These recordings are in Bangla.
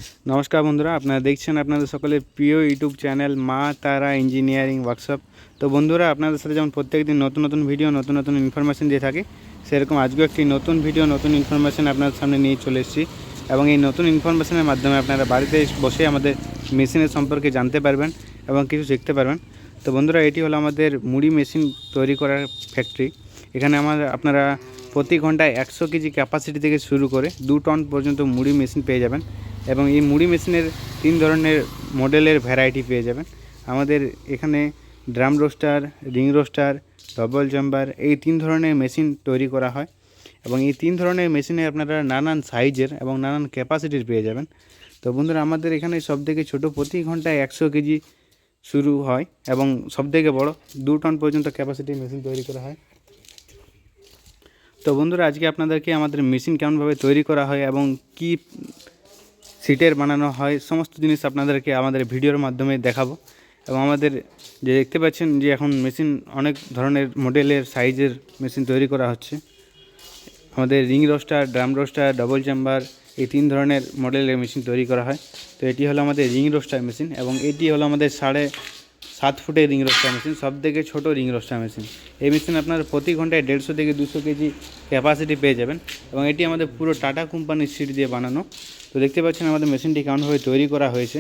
नमस्कार बंधुरा अपना देखছেন আপনাদের সকলের প্রিয় ইউটিউব চ্যানেল মা তারা ইঞ্জিনিয়ারিং ওয়ার্কশপ। তো বন্ধুরা আপনাদের সাথে যেমন প্রত্যেকদিন নতুন নতুন ভিডিও নতুন নতুন ইনফরমেশন দিয়ে থাকি, সেরকম আজকেও একটি নতুন ভিডিও নতুন ইনফরমেশন আপনাদের সামনে নিয়ে চলে এসেছি। এবং এই নতুন ইনফরমেশনের মাধ্যমে আপনারা বাড়িতে বসে আমাদের মেশিনের সম্পর্কে জানতে পারবেন এবং কিছু শিখতে পারবেন। তো বন্ধুরা এটি হলো আমাদের মুড়ি মেশিন তৈরি করার ফ্যাক্টরি। এখানে আপনারা প্রতি ঘন্টায় 100 কেজি ক্যাপাসিটি থেকে শুরু করে 2 টন পর্যন্ত মুড়ি মেশিন পেয়ে যাবেন। এবং এই মুড়ি মেশিনের 3 ধরনের মডেলের ভ্যারাইটি পেয়ে যাবেন। আমাদের এখানে drum roaster, ring roaster, double chamber এই 3 ধরনের মেশিন তৈরি করা হয়। এবং এই 3 ধরনের মেশিনে আপনারা নানান সাইজের এবং নানান ক্যাপাসিটির পেয়ে যাবেন। তো বন্ধুরা আমাদের এখানে সবথেকে ছোটো প্রতি ঘন্টায় 100 কেজি শুরু হয় এবং সবথেকে বড় 2 টন পর্যন্ত ক্যাপাসিটির মেশিন তৈরি করা হয়। তো বন্ধুরা আজকে আপনাদেরকে আমাদের মেশিন কেমনভাবে তৈরি করা হয় এবং কি সিটের বানানো হয় সমস্ত জিনিস আপনাদেরকে আমাদের ভিডিওর মাধ্যমে দেখাবো। এবং আমাদের যে দেখতে পাচ্ছেন যে এখন মেশিন অনেক ধরনের মডেলের সাইজের মেশিন তৈরি করা হচ্ছে। আমাদের ring roaster, drum roaster, double chamber এই 3 ধরনের মডেলের মেশিন তৈরি করা হয়। তো এটি হলো আমাদের রিং রোস্টার মেশিন এবং এটি হলো আমাদের 7.5 ফুটের রিং রোস্টার মেশিন, সবথেকে ছোটো রিং রোস্টার মেশিন। এই মেশিন আপনার প্রতি ঘন্টায় 150 থেকে 200 কেজি ক্যাপাসিটি পেয়ে যাবেন এবং এটি আমাদের পুরো টাটা কোম্পানির সিট দিয়ে বানানো। তো দেখতে পাচ্ছেন আমাদের মেশিনটি কেমনভাবে তৈরি করা হয়েছে।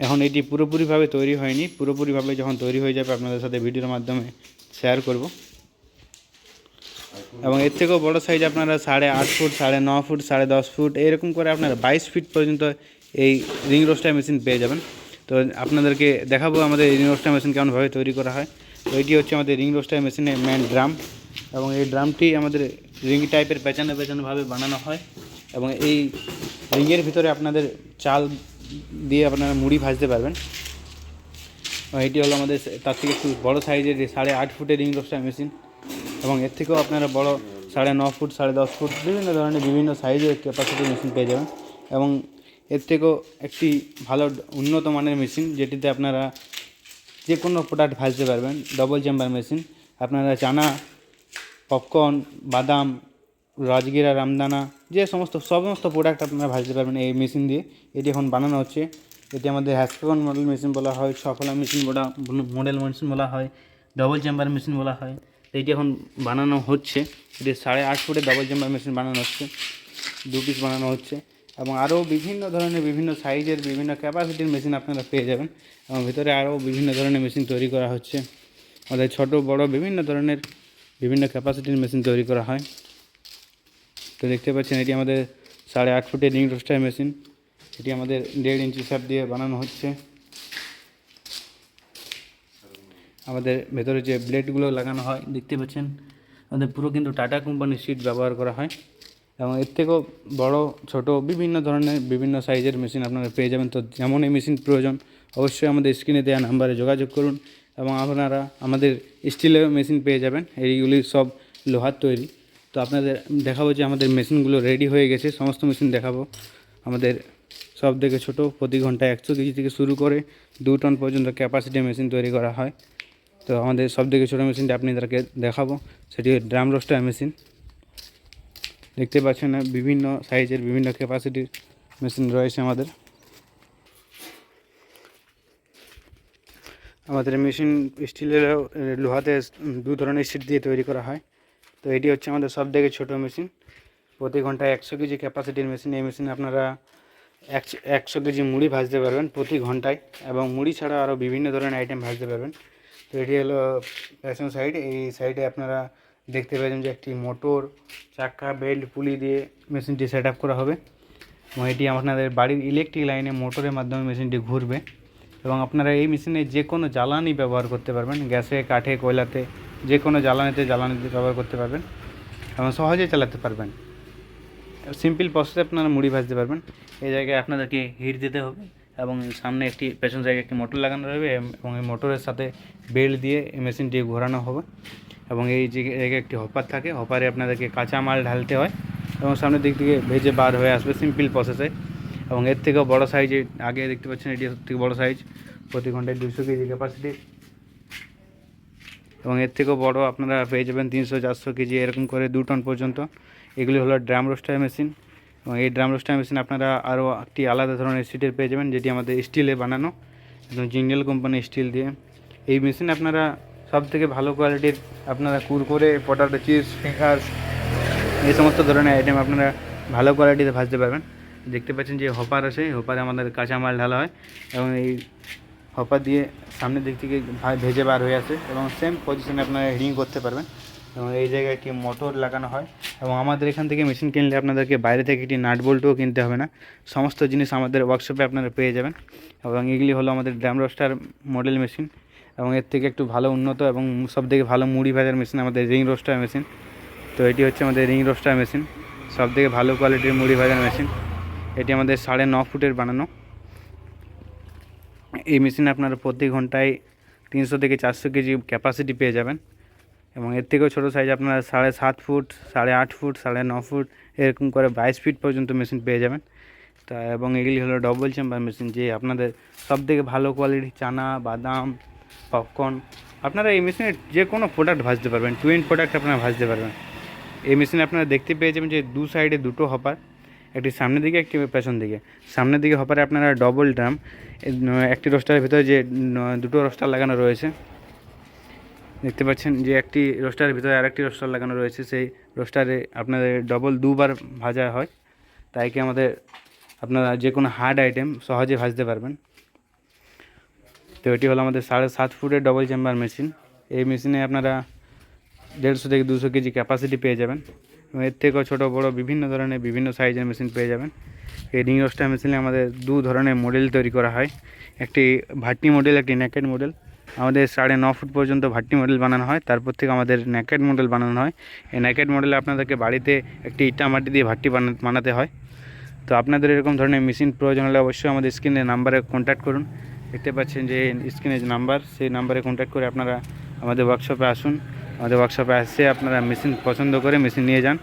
এখন এটি পুরোপুরিভাবে তৈরি হয়নি, পুরোপুরিভাবে যখন তৈরি হয়ে যাবে আপনাদের সাথে ভিডিওর মাধ্যমে শেয়ার করব। এবং এর থেকেও বড়ো সাইজ আপনারা 8.5 ফুট, 9.5 ফুট, 10.5 ফুট এরকম করে আপনারা 22 ফিট পর্যন্ত এই রিং রোস্টার মেশিন পেয়ে যাবেন। তো আপনাদেরকে দেখাবো আমাদের রিং রোস্টার মেশিন কেমনভাবে তৈরি করা হয়। তো এটি হচ্ছে আমাদের রিং রোস্টার মেশিনের মেন ড্রাম এবং এই ড্রামটি আমাদের রিং টাইপের পেঁচানোভাবে বানানো হয়। এবং এই রিংয়ের ভিতরে আপনাদের চাল দিয়ে আপনারা মুড়ি ভাজতে পারবেন। এটি হলো আমাদের তার থেকে একটু বড়ো সাইজের 8.5 ফুটের রিং রোস্টার মেশিন এবং এর থেকেও আপনারা বড়ো 9.5 ফুট, 10.5 ফুট বিভিন্ন ধরনের বিভিন্ন সাইজের ক্যাপাসিটির মেশিন পেয়ে যাবেন। এবং এর থেকেও একটি ভালো উন্নত মানের মেশিন যেটিতে আপনারা যে কোনো প্রোডাক্ট ভাজতে পারবেন, ডবল চেম্বার মেশিন। আপনারা চানা, পপকর্ন, বাদাম, রাজগীরা, রামদানা যে সমস্ত প্রোডাক্ট আপনারা ভাজতে পারবেন এই মেশিন দিয়ে। এটি এখন বানানো হচ্ছে। এটি আমাদের হ্যাস্কন মডেল মেশিন বলা হয়, সফলা মেশিন মডেল মেশিন বলা হয়, ডবল চেম্বার মেশিন বলা হয়। এটি এখন বানানো হচ্ছে। এটি 8.5 ফুটের ডবল চেম্বার মেশিন বানানো হচ্ছে, 2 পিস বানানো হচ্ছে। এবং আরও বিভিন্ন ধরনের বিভিন্ন সাইজের বিভিন্ন ক্যাপাসিটির মেশিন আপনারা পেয়ে যাবেন। এবং ভিতরে আরও বিভিন্ন ধরনের মেশিন তৈরি করা হচ্ছে। আমাদের ছোট বড় বিভিন্ন ধরনের বিভিন্ন ক্যাপাসিটির মেশিন তৈরি করা হয়। তো দেখতে পাচ্ছেন এটি আমাদের 8.5 ফুটের রিং রোস্টার মেশিন। এটি আমাদের 1.5 ইঞ্চি শ্যাফট দিয়ে বানানো হচ্ছে। আমাদের ভেতরে যে ব্লেডগুলো লাগানো হয় দেখতে পাচ্ছেন আমাদের পুরো কিন্তু টাটা কোম্পানির সিট ব্যবহার করা হয়। এবং এর থেকেও বড় ছোট বিভিন্ন ধরনের বিভিন্ন সাইজের মেশিন আপনারা পেয়ে যাবেন। তো যেমন এই মেশিন প্রয়োজন অবশ্যই আমাদের স্ক্রিনে দেওয়া নাম্বারে যোগাযোগ করুন। এবং আপনারা আমাদের স্টিলের মেশিন পেয়ে যাবেন, এইগুলি সব লোহার তৈরি। তো আপনাদের দেখাবো যে আমাদের মেশিনগুলো রেডি হয়ে গেছে, সমস্ত মেশিন দেখাবো। আমাদের সব থেকে ছোটো প্রতি ঘন্টায় 100 কেজি থেকে শুরু করে 2 টন পর্যন্ত ক্যাপাসিটি মেশিন তৈরি করা হয়। তো আমাদের সব থেকে ছোটো মেশিনটা আপনাদেরকে দেখাবো, সেটি ড্রাম রোস্টার মেশিন। দেখতে পাচ্ছেন বিভিন্ন সাইজের বিভিন্ন ক্যাপাসিটির মেশিন রয়েছে আমাদের মেশিন স্টিলের লোহাতে 2 ধরনের সিট দিয়ে তৈরি করা হয়। তো এটি হচ্ছে আমাদের সব থেকে ছোটো মেশিন, প্রতি ঘন্টায় 100 কেজি ক্যাপাসিটির মেশিন। এই মেশিনে আপনারা 100 কেজি মুড়ি ভাজতে পারবেন প্রতি ঘন্টায় এবং মুড়ি ছাড়া আরও বিভিন্ন ধরনের আইটেম ভাজতে পারবেন। তো এটি হলো প্যাশন সাইড। এই সাইডে আপনারা দেখতে পাচ্ছেন যে একটি মোটর, চাকা, বেল্ট, পুলি দিয়ে মেশিনটি সেট আপ করা হবে। এবং এটি আপনাদের বাড়ির ইলেকট্রিক লাইনে মোটরের মাধ্যমে মেশিনটি ঘুরবে। এবং আপনারা এই মেশিনে যে কোনো জ্বালানি ব্যবহার করতে পারবেন, গ্যাসে, কাঠে, কয়লাতে যে কোনো জ্বালানিতে ব্যবহার করতে পারবেন এবং সহজে চালাতে পারবেন। সিম্পল প্রসেসে আপনারা মুড়ি ভাজতে পারবেন। এই জায়গায় আপনাদেরকে হিট দিতে হবে এবং সামনে একটি পেছন জায়গায় একটি মোটর লাগানো রয়েছে এবং এই মোটরের সাথে বেল্ট দিয়ে এই মেশিনটি ঘোরানো হবে। এবং এই জায়গায় একটি হপার থাকে, হপারে আপনাদেরকে কাঁচা মাল ঢালতে হয় এবং সামনের দিক থেকে ভেজে বার হয়ে আসবে সিম্পল প্রসেসে। এবং এর থেকেও বড়ো সাইজে আগে দেখতে পাচ্ছেন এটি সবথেকে বড়ো সাইজ, প্রতি ঘন্টায় 200 কেজি ক্যাপাসিটি। এবং এর থেকেও বড়ো আপনারা পেয়ে যাবেন 300-400 কেজি এরকম করে 2 টন পর্যন্ত। এগুলি হলো ড্রাম রোস্টার মেশিন। এবং এই ড্রাম রোস্টার মেশিন আপনারা আরও একটি আলাদা ধরনের সিটের পেয়ে যাবেন, যেটি আমাদের স্টিলে বানানো, একদম জিন্ডেল কোম্পানির স্টিল দিয়ে। এই মেশিন আপনারা সব থেকে ভালো কোয়ালিটির আপনারা কুরকুরে, পটাটো চিপস, ফিঙ্গার্স, এই সমস্ত ধরনের আইটেম আপনারা ভালো কোয়ালিটিতে ভাজতে পারবেন। দেখতে পাচ্ছেন যে হপার আছে, হপারে আমাদের কাঁচামাল ঢালা হয় এবং এই হপার দিয়ে সামনের দিক থেকে ভেজে বার হয়ে আসে এবং সেম পজিশনে আপনারা হিটিং করতে পারবেন। এবং এই জায়গায় একটি মোটর লাগানো হয় এবং আমাদের এখান থেকে মেশিন কিনলে আপনাদেরকে বাইরে থেকে একটি নাট বল্টুও কিনতে হবে না, সমস্ত জিনিস আমাদের ওয়ার্কশপে আপনারা পেয়ে যাবেন। এবং এগুলি হলো আমাদের ড্রাম রোস্টার মডেল মেশিন, এবং এর থেকে একটু ভালো উন্নত এবং সবথেকে ভালো মুড়ি ভাজার মেশিন আমাদের রিং রোস্টার মেশিন। তো এটি হচ্ছে আমাদের রিং রোস্টার মেশিন, সবথেকে ভালো কোয়ালিটির মুড়ি ভাজার মেশিন। এটি আমাদের 9.5 ফুটের বানানো। এই মেশিনে আপনারা প্রতি ঘন্টায় 300 থেকে 400 কেজি ক্যাপাসিটি পেয়ে যাবেন। এবং এর থেকেও ছোটো সাইজ আপনারা 7.5 ফুট, 8.5 ফুট, 9.5 ফুট এরকম করে 22 ফিট পর্যন্ত মেশিন পেয়ে যাবেন। তা এবং এগুলি হলো ডবল চেম্বার মেশিন, যে আপনাদের সবথেকে ভালো কোয়ালিটির চানা, বাদাম, পপকর্ন, আপনারা এই মেশিনে যে কোনো প্রোডাক্ট ভাজতে পারবেন, টুইন প্রোডাক্ট আপনারা ভাজতে পারবেন। এই মেশিনে আপনারা দেখতে পেয়ে যাবেন যে দু সাইডে দুটো হপার, একটি সামনের দিকে একটি পেছন দিকে। সামনের দিকে হপারে আপনারা ডবল ড্রাম, একটি রোস্টারের ভিতরে যে দুটো রোস্টার লাগানো রয়েছে, দেখতে পাচ্ছেন যে একটি রোস্টারের ভিতরে আরেকটি রোস্টার লাগানো রয়েছে। সেই রোস্টারে আপনাদের ডবল দুবার ভাজা হয়, তাই কি আমাদের আপনারা যে কোনো হার্ড আইটেম সহজে ভাজতে পারবেন। তো এটি হলো আমাদের 7.5 ফুটের ডবল চেম্বার মেশিন। এই মেশিনে আপনারা 150 থেকে 200 কেজি ক্যাপাসিটি পেয়ে যাবেন এবং এর থেকেও ছোটো বড়ো বিভিন্ন ধরনের বিভিন্ন সাইজের মেশিন পেয়ে যাবেন। এই রিং রোস্টার মেশিনে আমাদের দু ধরনের মডেল তৈরি করা হয়, একটি ভাট্টি মডেল, একটি নেকেড মডেল। আমাদের 9.5 ফুট পর্যন্ত ভাট্টি মডেল বানানো হয়, তারপর থেকে আমাদের নেকেড মডেল বানানো হয়। এই নেকেড মডেলে আপনাদেরকে বাড়িতে একটি ইটা মাটি দিয়ে ভাট্টি বানাতে হয়। তো আপনাদের এরকম ধরনের মেশিন প্রয়োজন হলে অবশ্যই আমাদের স্ক্রিনের নাম্বারে কন্ট্যাক্ট করুন। দেখতে পাচ্ছেন যে স্ক্রিনের যে নাম্বার, সেই নাম্বারে কন্ট্যাক্ট করে আপনারা আমাদের ওয়ার্কশপে আসুন। আমাদের ওয়ার্কশপে এসে আপনারা মেশিন পছন্দ করে মেশিন নিয়ে যান।